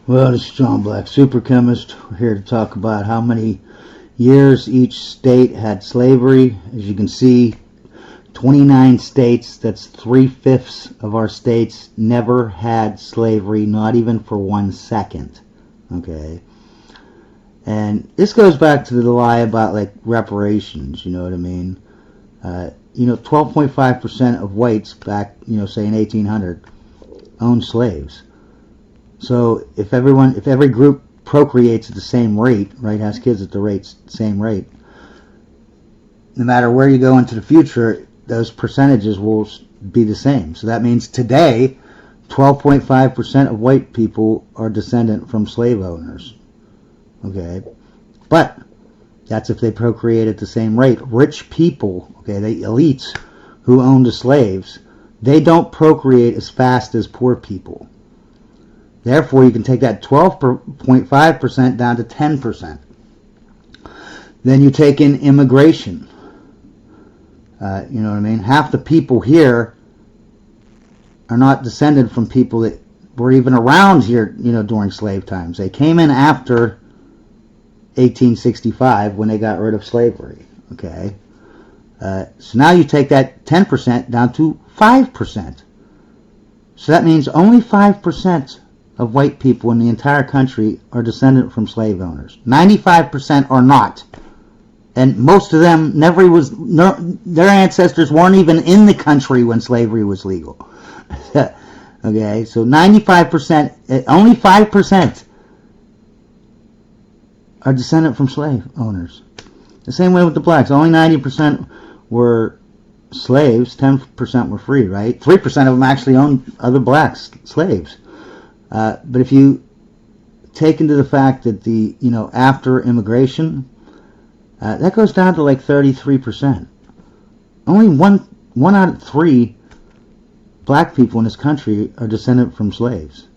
Well, this is John Black, super chemist. We're here to talk about how many years each state had slavery. As you can see, 29 states, that's 3/5 of our states, never had slavery, not even for 1 second. Okay? And this goes back to the lie about like reparations, you know what I mean? 12.5% of whites back, say in 1800, owned slaves. So if every group procreates at the same rate, right, has kids at the same rate, no matter where you go into the future, those percentages will be the same. So that means today, 12.5% of white people are descendant from slave owners. Okay, but that's if they procreate at the same rate. Rich people, okay, the elites who own the slaves, they don't procreate as fast as poor people. Therefore, you can take that 12.5% down to 10%. Then you take in immigration. You know what I mean? Half the people here are not descended from people that were even around here, during slave times. They came in after 1865 when they got rid of slavery. Okay? So now you take that 10% down to 5%. So that means only 5% of white people in the entire country are descendant from slave owners. 95% are not. And most of them their ancestors weren't even in the country when slavery was legal. Okay, so 95%, only 5% are descendant from slave owners. The same way with the blacks. Only 90% were slaves, 10% were free, right? 3% of them actually owned other blacks, slaves. But if you take into the fact that after immigration, that goes down to like 33%. Only one out of 3 black people in this country are descendant from slaves.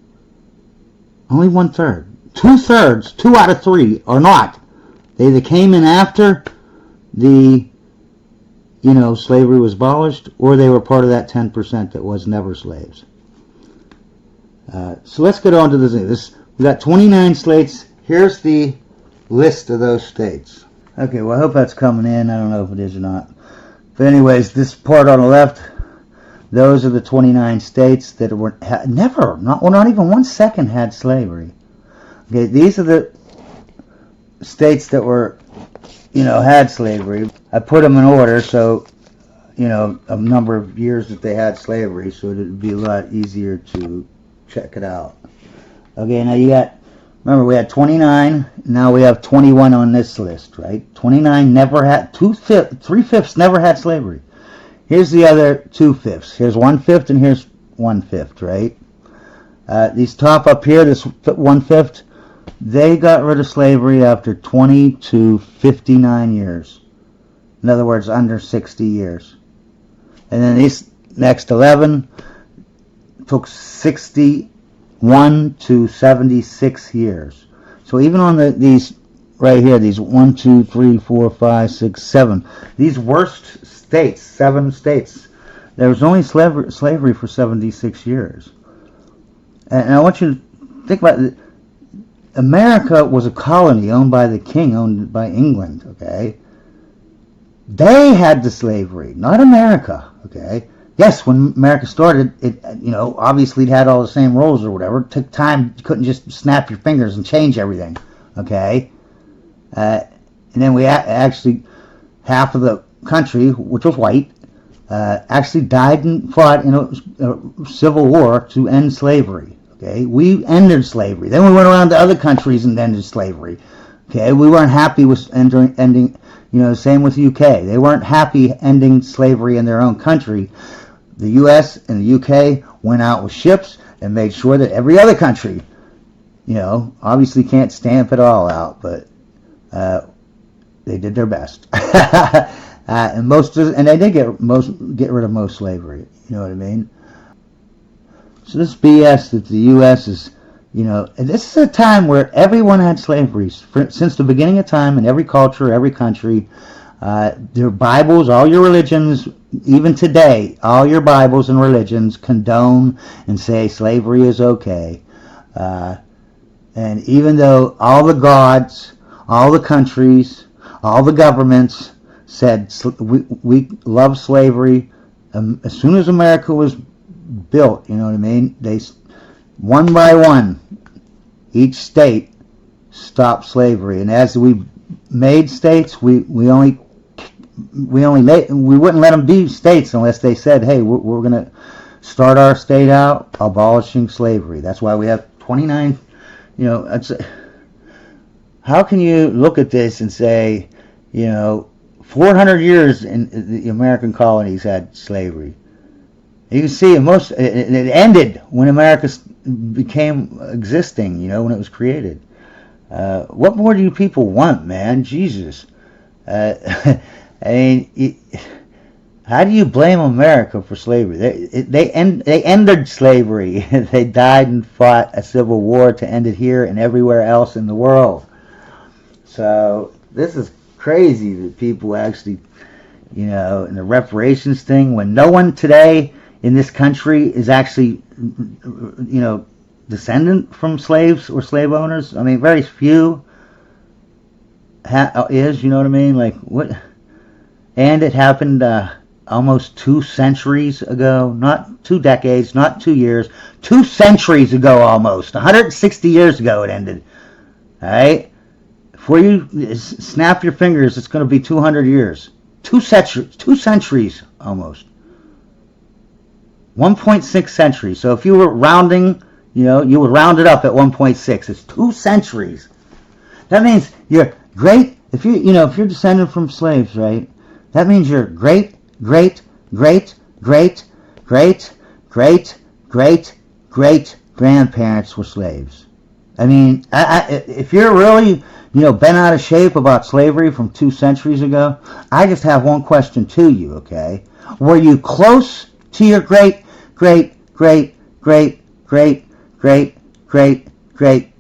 Only 1/3. 2/3, 2 out of 3 are not. They either came in after the slavery was abolished, or they were part of that 10% that was never slaves. So let's get on to this. We got 29 states. Here's the list of those states. Okay, well, I hope that's coming in. I don't know if it is or not. But anyways, this part on the left, those are the 29 states that not even 1 second had slavery. Okay, these are the states that were, had slavery. I put them in order, so, a number of years that they had slavery, so it would be a lot easier to check it out. Okay, now remember we had 29, now we have 21 on this list, right? 29 never had, 3/5 never had slavery. Here's the other 2/5. Here's 1/5 and here's 1/5, right? These top up here, this 1/5, they got rid of slavery after 20 to 59 years. In other words, under 60 years. And then these next 11 took 61 to 76 years. So even on these right here, these 1, 2, 3, 4, 5, 6, 7, these worst states, 7 states, there was only slavery for 76 years. And I want you to think about it. America was a colony owned by the king, owned by England, okay? They had the slavery, not America, okay? Yes, when America started, it obviously it had all the same rules or whatever. It took time. You couldn't just snap your fingers and change everything, okay? And then we actually, half of the country, which was white, actually died and fought in a civil war to end slavery, okay? We ended slavery. Then we went around to other countries and ended slavery, okay? We weren't happy with ending, same with the UK. They weren't happy ending slavery in their own country. The U.S. and the U.K. went out with ships and made sure that every other country, obviously can't stamp it all out, but they did their best. And they did get rid of most slavery. You know what I mean? So this BS that the U.S. is, and this is a time where everyone had slavery since the beginning of time in every culture, every country. Their Bibles, all your religions, even today, all your Bibles and religions condone and say slavery is okay. And even though all the gods, all the countries, all the governments said we love slavery, as soon as America was built, you know what I mean, they one by one, each state stopped slavery. And as we made states, we wouldn't let them be states unless they said, hey, we're going to start our state out abolishing slavery. That's why we have 29. You know, how can you look at this and say, you know, 400 years in the American colonies had slavery? You can see it ended when America became existing, you know, when it was created. What more do you people want, man? Jesus. I mean, how do you blame America for slavery? They ended slavery. They died and fought a civil war to end it here and everywhere else in the world. So this is crazy that people actually, you know, in the reparations thing, when no one today in this country is actually, you know, descendant from slaves or slave owners. I mean, very few is, you know what I mean? Like, what? And it happened almost 2 centuries ago, not 2 decades, not 2 years, 2 centuries ago almost. 160 years ago it ended. All right? Before you snap your fingers, it's going to be 200 years. 2 centuries almost. 1.6 centuries. So if you were rounding, you know, you would round it up at 1.6. It's 2 centuries. That means you're great. If you're descended from slaves, right? That means your great grandparents were slaves. I mean, if you're really, you know, bent out of shape about slavery from 2 centuries ago, I just have one question to you, okay? Were you close to your great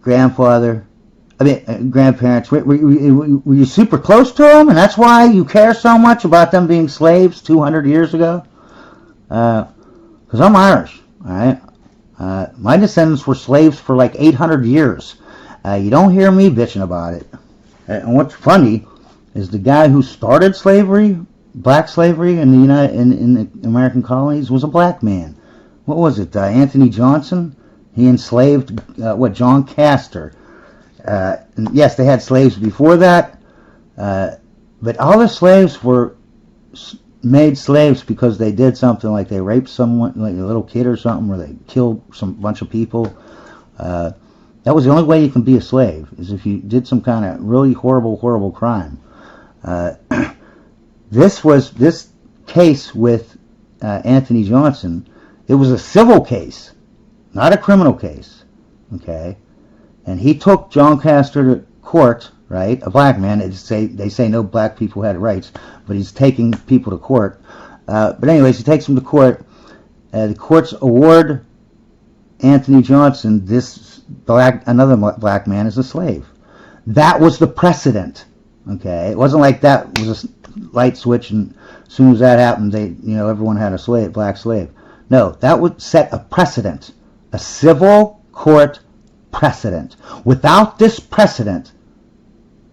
grandfather? I mean, grandparents, were you super close to them, and that's why you care so much about them being slaves 200 years ago? Because I'm Irish, all right? My descendants were slaves for like 800 years. You don't hear me bitching about it. And what's funny is the guy who started slavery, black slavery in the American colonies, was a black man. What was it? Anthony Johnson? He enslaved John Castor. And yes, they had slaves before that, but all the slaves were made slaves because they did something like they raped someone, like a little kid or something, or they killed some bunch of people. That was the only way you can be a slave, is if you did some kind of really horrible crime. This case with Anthony Johnson, it was a civil case, not a criminal case. Okay. And he took John Castor to court, right? A black man. They say no black people had rights, but he's taking people to court. But anyways, he takes them to court. The courts award Anthony Johnson, another black man, as a slave. That was the precedent. Okay, it wasn't like that was a light switch, and as soon as that happened, everyone had a black slave. No, that would set a precedent, a civil court precedent. Without this precedent,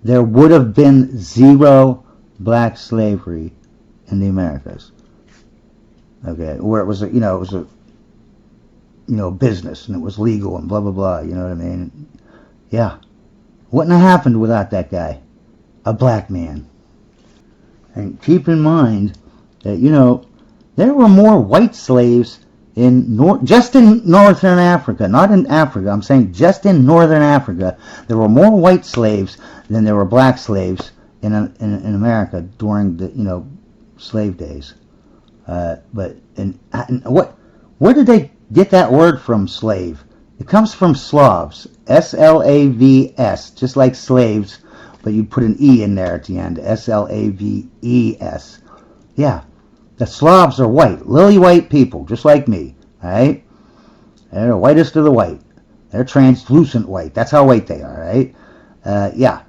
there would have been 0 black slavery in the Americas. Okay, where it was a business and it was legal and blah blah blah. You know what I mean? Yeah, wouldn't have happened without that guy, a black man. And keep in mind that there were more white slaves just in northern Africa, not in Africa. I'm saying just in northern Africa, there were more white slaves than there were black slaves in America during the slave days. But where did they get that word from, slave? It comes from Slavs, S-L-A-V-S, just like slaves, but you put an E in there at the end, S-L-A-V-E-S. Yeah. The Slavs are white, lily white people, just like me, right? They're the whitest of the white. They're translucent white. That's how white they are, right? Yeah.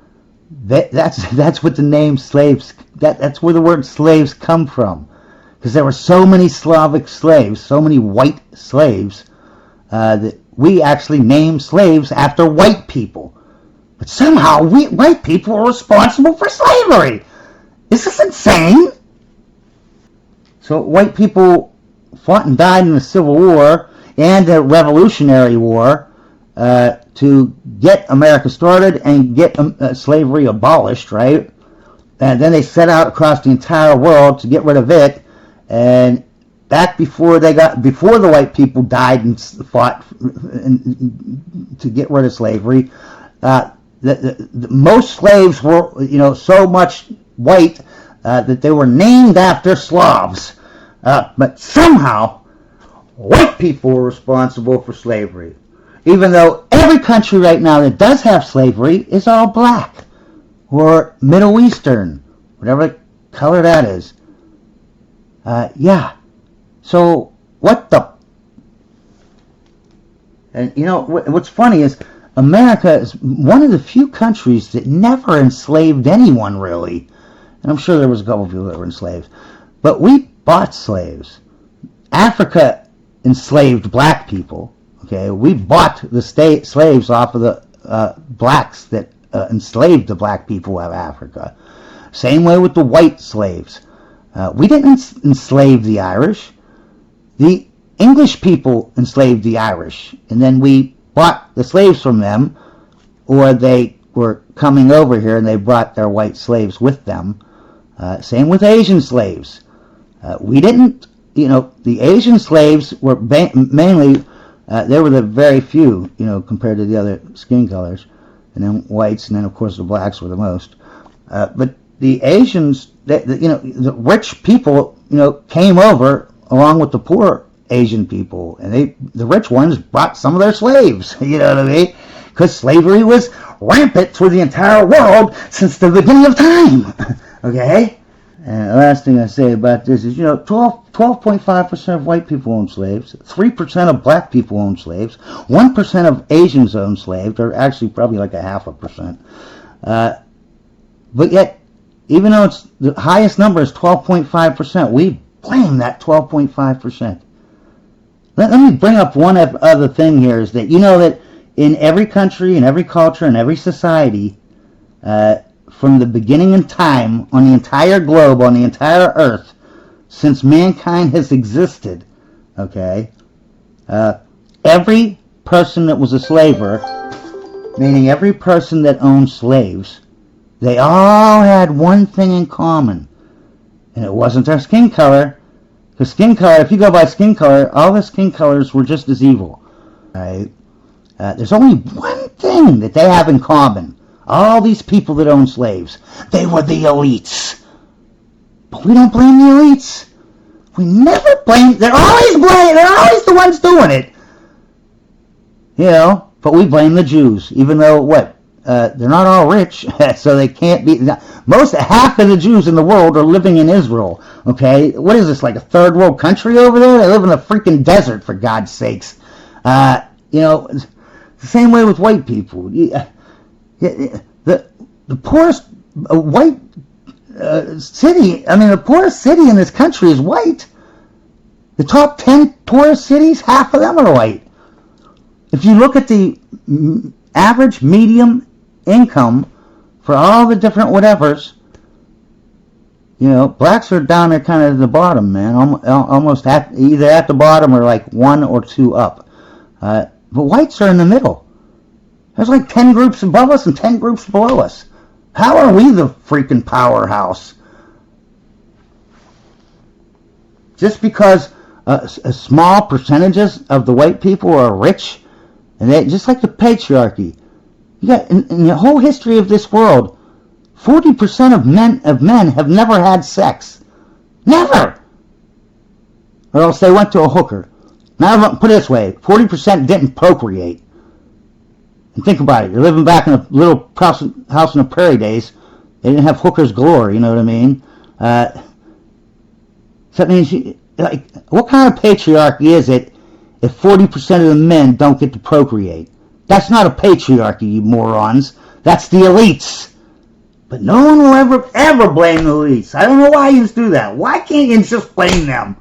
That's what the name slaves, that's where the word slaves come from. Because there were so many Slavic slaves, so many white slaves, that we actually named slaves after white people. But somehow white people are responsible for slavery. Is this insane? So white people fought and died in the Civil War and the Revolutionary War to get America started and get slavery abolished, right? And then they set out across the entire world to get rid of it. And back before the white people died and fought to get rid of slavery, most slaves were, so much white that they were named after Slavs. But somehow, white people were responsible for slavery. Even though every country right now that does have slavery is all black or Middle Eastern, whatever color that is. Yeah. So, what the... And, what's funny is America is one of the few countries that never enslaved anyone, really. And I'm sure there was a couple of people that were enslaved. But we bought slaves. Africa enslaved black people. Okay, we bought the slaves off of the blacks that enslaved the black people of Africa. Same way with the white slaves. We didn't enslave the Irish. The English people enslaved the Irish, and then we bought the slaves from them, or they were coming over here and they brought their white slaves with them. Same with Asian slaves. We didn't, the Asian slaves were mainly, they were the very few, compared to the other skin colors, and then whites, and then of course the blacks were the most. But the Asians, the rich people, came over along with the poor Asian people, and the rich ones brought some of their slaves, you know what I mean? Because slavery was rampant through the entire world since the beginning of time, okay? And the last thing I say about this is, 12.5% of white people own slaves, 3% of black people own slaves, 1% of Asians own slaves, or actually probably like 0.5%. But yet, even though it's the highest number is 12.5%, we blame that 12.5%. Let me bring up one other thing here, is that that in every country, in every culture, in every society, from the beginning in time, on the entire globe, on the entire earth, since mankind has existed, okay, every person that was a slaver, meaning every person that owned slaves, they all had one thing in common, and it wasn't their skin color. Because skin color, if you go by skin color, all the skin colors were just as evil. Right? There's only one thing that they have in common. All these people that own slaves, they were the elites. But we don't blame the elites. We never blame. They're always the ones doing it. But we blame the Jews, even though they're not all rich, so they can't be. Half of the Jews in the world are living in Israel. Okay, what is this, like a third world country over there? They live in the freaking desert, for God's sakes. It's the same way with white people. The poorest white city. The poorest city in this country is white. The top 10 poorest cities, half of them are white. If you look at the average medium income for all the different whatevers, blacks are down there kind of at the bottom, man, almost either at the bottom or like 1 or 2 up. But whites are in the middle. There's like 10 groups above us and 10 groups below us. How are we the freaking powerhouse? Just because a small percentages of the white people are rich, and they just like the patriarchy. You got in the whole history of this world, 40% of men have never had sex. Never! Or else they went to a hooker. Now, put it this way, 40% didn't procreate. And think about it, you're living back in a little house in the prairie days. They didn't have hookers galore, you know what I mean? So that means, what kind of patriarchy is it if 40% of the men don't get to procreate? That's not a patriarchy, you morons. That's the elites. But no one will ever blame the elites. I don't know why you do that. Why can't you just blame them?